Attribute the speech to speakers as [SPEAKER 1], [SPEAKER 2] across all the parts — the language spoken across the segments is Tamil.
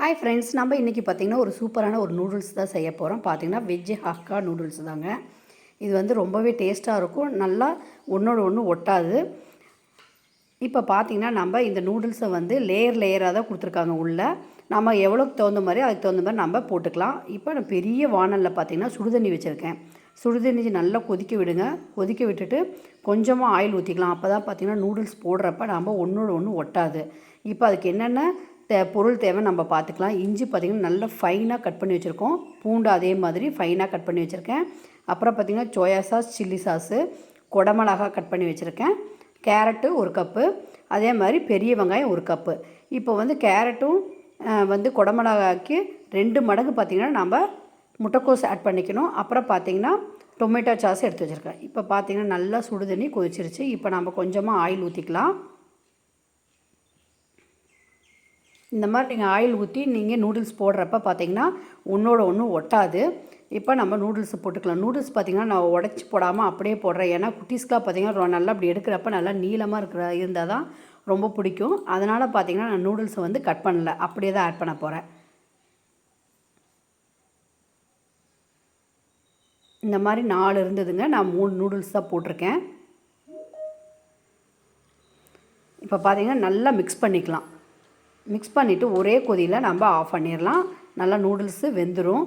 [SPEAKER 1] ஹாய் ஃப்ரெண்ட்ஸ், நம்ம இன்றைக்கி பார்த்திங்கன்னா ஒரு சூப்பரான ஒரு நூடுல்ஸ் தான் செய்ய போகிறோம். பார்த்திங்கன்னா வெஜ்ஜு ஹக்கா நூடுல்ஸ் தாங்க. இது வந்து ரொம்பவே டேஸ்ட்டாக இருக்கும், நல்லா ஒன்றோட ஒன்று ஒட்டாது. இப்போ பார்த்திங்கன்னா நம்ம இந்த நூடுல்ஸை வந்து லேயராக தான் கொடுத்துருக்காங்க உள்ளே. நம்ம எவ்வளோக்கு தகுந்த மாதிரி அதுக்கு தகுந்த மாதிரி நம்ம போட்டுக்கலாம். இப்போ நான் பெரிய வானலில் பார்த்திங்கன்னா சுடுதண்ணி வச்சுருக்கேன். சுடுதண்ணி நல்லா கொதிக்க விடுங்க. கொதிக்க விட்டுட்டு கொஞ்சமாக ஆயில் ஊற்றிக்கலாம். அப்போ தான் பார்த்திங்கன்னா நூடுல்ஸ் போடுறப்ப நம்ம ஒன்றோட ஒன்று ஒட்டாது. இப்போ அதுக்கு என்னென்ன பொருள் தேவை நம்ம பார்த்துக்கலாம். இஞ்சி பார்த்திங்கன்னா நல்லா ஃபைனாக கட் பண்ணி வச்சுருக்கோம். பூண்டு அதே மாதிரி ஃபைனாக கட் பண்ணி வச்சுருக்கேன். அப்புறம் பார்த்திங்கன்னா சோயா சாஸ், சில்லி சாஸு, குடமிளகா கட் பண்ணி வச்சுருக்கேன். கேரட்டு ஒரு கப்பு, அதே மாதிரி பெரிய வெங்காயம் ஒரு கப்பு. இப்போ வந்து கேரட்டும் வந்து குடமிளகாய்க்கு 2 மடங்கு பார்த்திங்கன்னா நம்ம முட்டைக்கோஸ் ஆட் பண்ணிக்கணும். அப்புறம் பார்த்திங்கன்னா டொமேட்டோ சாஸ் எடுத்து வச்சுருக்கேன். இப்போ பார்த்திங்கன்னா நல்லா சுடு தண்ணி கொதிச்சிருச்சு. இப்போ நம்ம கொஞ்சமாக ஆயில் ஊற்றிக்கலாம். இந்த மாதிரி நீங்கள் ஆயில் ஊற்றி நீங்கள் நூடுல்ஸ் போடுறப்ப பார்த்திங்கன்னா ஒன்றோட ஒன்று ஒட்டாது. இப்போ நம்ம நூடுல்ஸ் போட்டுக்கலாம். நூடுல்ஸ் பார்த்திங்கன்னா நான் உடச்சி போடாமல் அப்படியே போடுறேன். ஏன்னா குட்டீஸ்க்காக பார்த்திங்கன்னா நல்லா அப்படி எடுக்கிறப்ப நல்லா நீளமாக இருந்தால் தான் ரொம்ப பிடிக்கும். அதனால் பார்த்திங்கன்னா நான் நூடுல்ஸை வந்து கட் பண்ணல, அப்படியே தான் ஆட் பண்ண போகிறேன். இந்த மாதிரி 4 இருந்ததுங்க, நான் 3 நூடுல்ஸ் தான் போட்டிருக்கேன். இப்போ பார்த்திங்கன்னா நல்லா மிக்ஸ் பண்ணிக்கலாம். மிக்ஸ் பண்ணிவிட்டு ஒரே கொதியில் நம்ம ஆஃப் பண்ணிடலாம். நல்லா நூடுல்ஸு வெந்துடும்.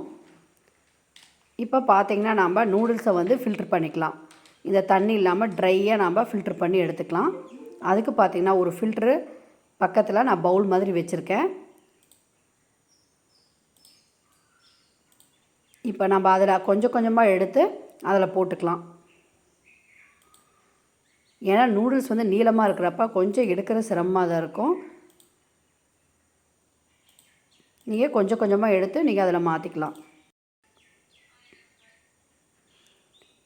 [SPEAKER 1] இப்போ பார்த்திங்கன்னா நம்ம நூடுல்ஸை வந்து ஃபில்ட்ரு பண்ணிக்கலாம். இந்த தண்ணி இல்லாமல் ட்ரையாக நம்ம ஃபில்ட்ரு பண்ணி எடுத்துக்கலாம். அதுக்கு பார்த்திங்கன்னா ஒரு ஃபில்ட்ரு பக்கத்தில் நான் பவுல் மாதிரி வச்சுருக்கேன். இப்போ நம்ம அதில் கொஞ்சம் கொஞ்சமாக எடுத்து அதில் போட்டுக்கலாம். ஏன்னா நூடுல்ஸ் வந்து நீளமாக இருக்கிறப்ப கொஞ்சம் எடுக்கிற சிரமமாக தான் இருக்கும். நீங்கள் கொஞ்சம் கொஞ்சமாக எடுத்து நீங்கள் அதில் மாற்றிக்கலாம்.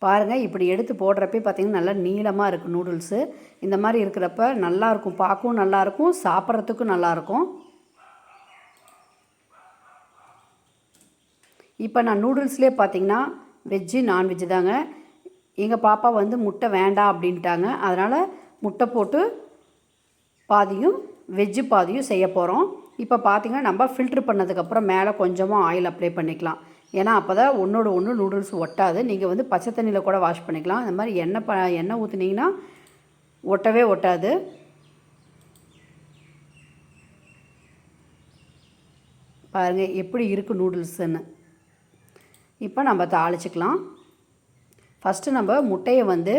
[SPEAKER 1] பாருங்கள், இப்படி எடுத்து போடுறப்பே பார்த்திங்கன்னா நல்லா நீளமாக இருக்குது நூடுல்ஸு. இந்த மாதிரி இருக்கிறப்ப நல்லாயிருக்கும், பார்க்கவும் நல்லாயிருக்கும், சாப்பிட்றதுக்கும் நல்லாயிருக்கும். இப்போ நான் நூடுல்ஸ்லேயே பார்த்திங்கன்னா வெஜ்ஜு நான்வெஜ்ஜு தாங்க. எங்கள் பாப்பா வந்து முட்டை வேண்டாம் அப்படின்ட்டாங்க. அதனால் முட்டை போட்டு பாதியும் வெஜ்ஜு பாதியும் செய்ய போகிறோம். இப்போ பார்த்திங்கன்னா நம்ம ஃபில்ட்ரு பண்ணதுக்கப்புறம் மேலே கொஞ்சமாக ஆயில் அப்ளை பண்ணிக்கலாம். ஏன்னா அப்போ தான் ஒன்றோட ஒன்று நூடுல்ஸ் ஒட்டாது. நீங்கள் வந்து பச்சை தண்ணியில் கூட வாஷ் பண்ணிக்கலாம். இந்த மாதிரி எண்ணெய் ஊற்றுனீங்கன்னா ஒட்டவே ஒட்டாது. பாருங்கள் எப்படி இருக்குது நூடுல்ஸுன்னு. இப்போ நம்ம தாளிச்சிக்கலாம். ஃபஸ்ட்டு நம்ம முட்டையை வந்து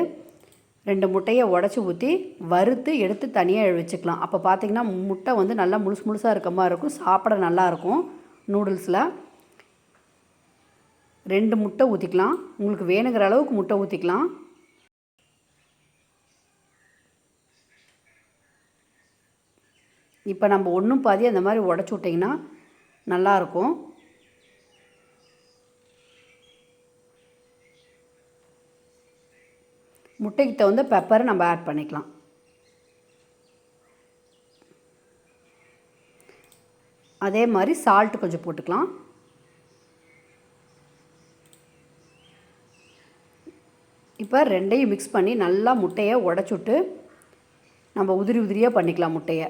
[SPEAKER 1] 2 முட்டையை உடச்சி ஊற்றி வறுத்து எடுத்து தனியாக வச்சுக்கலாம். அப்போ பார்த்திங்கன்னா முட்டை வந்து நல்லா முழுசாக இருக்க மாதிரி இருக்கும், சாப்பிட நல்லாயிருக்கும். நூடுல்ஸில் 2 முட்டை ஊற்றிக்கலாம். உங்களுக்கு வேணுங்கிற அளவுக்கு முட்டை ஊற்றிக்கலாம். இப்போ நம்ம ஒன்றும் பாதி அந்த மாதிரி உடச்சி விட்டிங்கன்னா நல்லாயிருக்கும். முட்டைக்கு தகுந்த பெப்பரை நம்ம ஆட் பண்ணிக்கலாம். அதே மாதிரி சால்ட்டு கொஞ்சம் போட்டுக்கலாம். இப்போ 2ஐயும் மிக்ஸ் பண்ணி நல்லா முட்டையை உடச்சுட்டு நம்ம உதிரியாக பண்ணிக்கலாம் முட்டையை.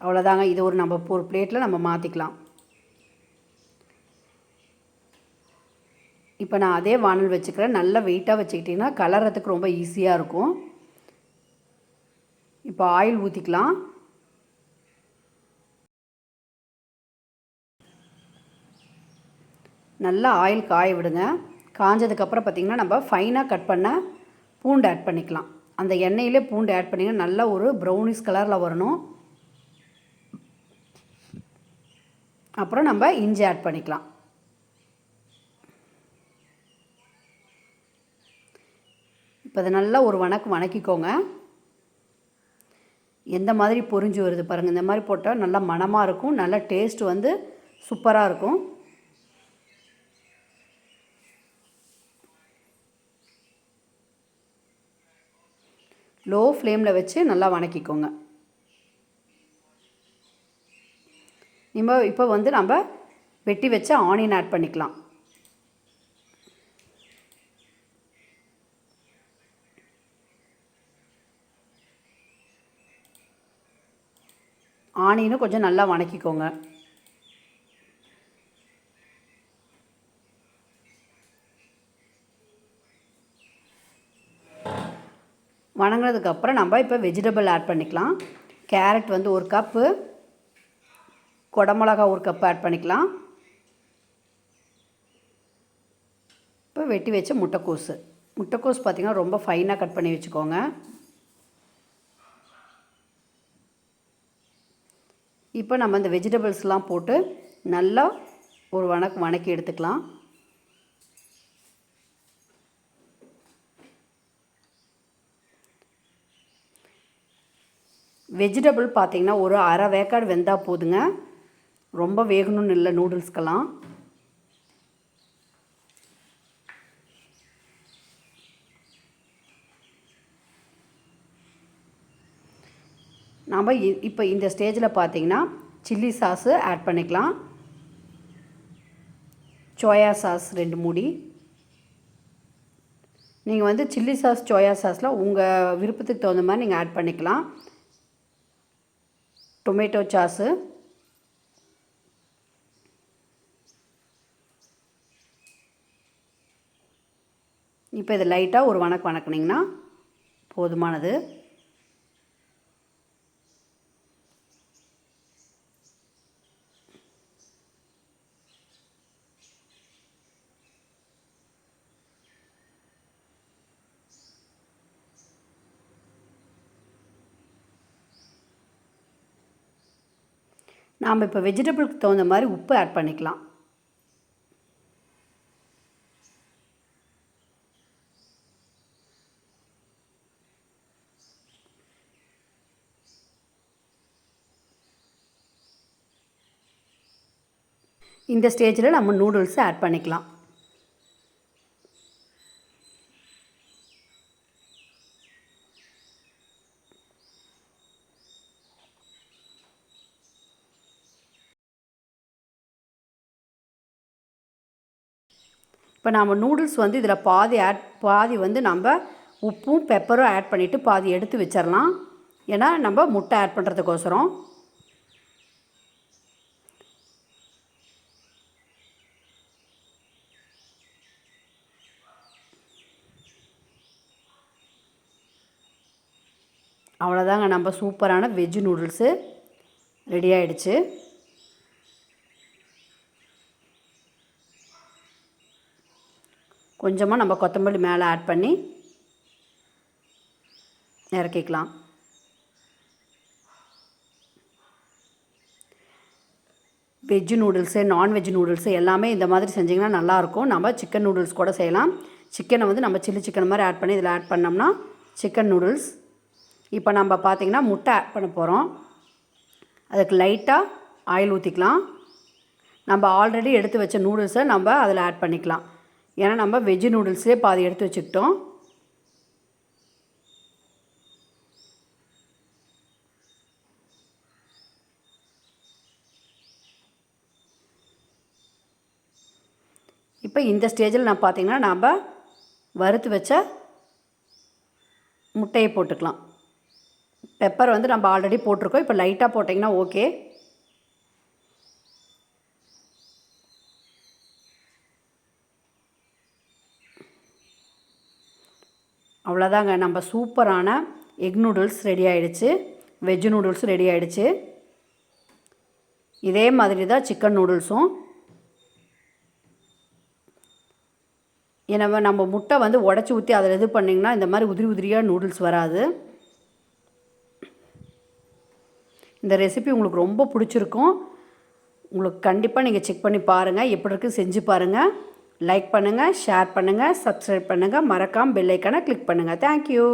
[SPEAKER 1] அவ்வளோதாங்க. இது நம்ம ஒரு பிளேட்டில் நம்ம மாற்றிக்கலாம். இப்போ நான் அதே வானல் வச்சுக்கிறேன். நல்லா வெயிட்டாக வச்சுக்கிட்டிங்கன்னா கலர்றதுக்கு ரொம்ப ஈஸியாக இருக்கும். இப்போ ஆயில் ஊற்றிக்கலாம். நல்லா ஆயில் காய விடுங்க. காஞ்சதுக்கப்புறம் பார்த்திங்கன்னா நம்ம ஃபைனாக கட் பண்ண பூண்டு ஆட் பண்ணிக்கலாம். அந்த எண்ணெயிலே பூண்டு ஆட் பண்ணிங்கன்னா நல்லா ஒரு ப்ரௌனிஷ் கலரில் வரணும். அப்புறம் நம்ம இஞ்சி ஆட் பண்ணிக்கலாம். இப்போ அதை நல்லா ஒரு வணக்கிக்கோங்க. எந்த மாதிரி பொரிஞ்சு வருது பாருங்கள். இந்த மாதிரி போட்டால் நல்லா மணமாக இருக்கும், நல்ல டேஸ்ட் வந்து சூப்பராக இருக்கும். லோ ஃப்ளேமில் வச்சு நல்லா வணக்கிக்கோங்க. இப்போ வந்து நம்ம வெட்டி வச்ச ஆனியன் ஆட் பண்ணிக்கலாம். ஆனியனும் கொஞ்சம் நல்லா வணக்கிக்கோங்க. வணங்கினதுக்கப்புறம் நம்ம இப்போ வெஜிடபிள் ஆட் பண்ணிக்கலாம். கேரட் வந்து 1 கப்பு, குடமிளகா 1 கப்பு ஆட் பண்ணிக்கலாம். இப்போ வெட்டி வச்ச முட்டைக்கோஸு பார்த்திங்கன்னா ரொம்ப ஃபைனாக கட் பண்ணி வச்சுக்கோங்க. இப்போ நம்ம இந்த வெஜிடபிள்ஸ்லாம் போட்டு நல்லா ஒரு வணக்கி எடுத்துக்கலாம். வெஜிடபிள் பார்த்திங்கன்னா ஒரு அரை வேக்காடு வெந்தால் போதுங்க, ரொம்ப வேகணும்னு இல்லை நூடுல்ஸ்க்கெல்லாம். நாம் இப்போ இந்த ஸ்டேஜில் பார்த்திங்கன்னா சில்லி சாஸு ஆட் பண்ணிக்கலாம். சோயா சாஸ் 2 மூடி. நீங்கள் வந்து சில்லி சாஸ் சோயா சாஸில் உங்கள் விருப்பத்துக்கு தகுந்த மாதிரி நீங்கள் ஆட் பண்ணிக்கலாம். டொமேட்டோ சாஸு, இப்போ இது லைட்டாக ஒரு வணக்குனிங்கன்னா போதுமானது. நாம் இப்போ வெஜிடபிளுக்கு தகுந்த மாதிரி உப்பு ஆட் பண்ணிக்கலாம். இந்த ஸ்டேஜில் நம்ம நூடுல்ஸை ஆட் பண்ணிக்கலாம். இப்போ நம்ம நூடுல்ஸ் வந்து இதில் பாதி வந்து நம்ம உப்பும் பெப்பரும் ஆட் பண்ணிவிட்டு பாதி எடுத்து வச்சிடலாம். ஏன்னா நம்ம முட்டை ஆட் பண்ணுறதுக்கோசரம். அவ்வளோதாங்க, நம்ம சூப்பரான வெஜ் நூடுல்ஸு ரெடி ஆகிடுச்சு. கொஞ்சமாக நம்ம கொத்தமல்லி மேலே ஆட் பண்ணி இறக்கிக்கலாம். வெஜ்ஜு நூடுல்ஸு, நான்வெஜ் நூடுல்ஸு எல்லாமே இந்த மாதிரி செஞ்சிங்கன்னா நல்லாயிருக்கும். நம்ம சிக்கன் நூடுல்ஸ் கூட செய்யலாம். சிக்கனை வந்து நம்ம சில்லி சிக்கன் மாதிரி ஆட் பண்ணி இதில் ஆட் பண்ணோம்னா சிக்கன் நூடுல்ஸ். இப்போ நம்ம பார்த்திங்கன்னா முட்டை ஆட் பண்ண போகிறோம். அதுக்கு லைட்டாக ஆயில் ஊற்றிக்கலாம். நம்ம ஆல்ரெடி எடுத்து வச்ச நூடுல்ஸை நம்ம அதில் ஆட் பண்ணிக்கலாம். ஏன்னா நம்ம வெஜ்ஜு நூடுல்ஸே பாதி எடுத்து வச்சுக்கிட்டோம். இப்போ இந்த ஸ்டேஜில் நான் பார்த்திங்கன்னா நம்ம வறுத்து வச்ச முட்டையை போட்டுக்கலாம். பெப்பர் வந்து நம்ம ஆல்ரெடி போட்டிருக்கோம். இப்போ லைட்டாக போட்டிங்கன்னா ஓகே. அவ்வளோதாங்க, நம்ம சூப்பரான எக் நூடுல்ஸ் ரெடி ஆகிடுச்சு. வெஜ் நூடுல்ஸ் ரெடி ஆகிடுச்சு. இதே மாதிரி தான் சிக்கன் நூடுல்ஸும். ஏன்னா நம்ம முட்டை வந்து உடச்சி ஊற்றி அதில் இது பண்ணிங்கன்னா இந்த மாதிரி உதிரி உதிரியாக நூடுல்ஸ் வராது. இந்த ரெசிபி உங்களுக்கு ரொம்ப பிடிச்சிருக்கும். உங்களுக்கு கண்டிப்பாக நீங்கள் செக் பண்ணி பாருங்கள். எப்படி இருக்குது செஞ்சு பாருங்கள். லைக் பண்ணுங்கள், ஷேர் பண்ணுங்கள், சப்ஸ்கிரைப் பண்ணுங்கள். மறக்காமல் பெல் ஐக்கானை கிளிக் பண்ணுங்கள். தேங்க்யூ.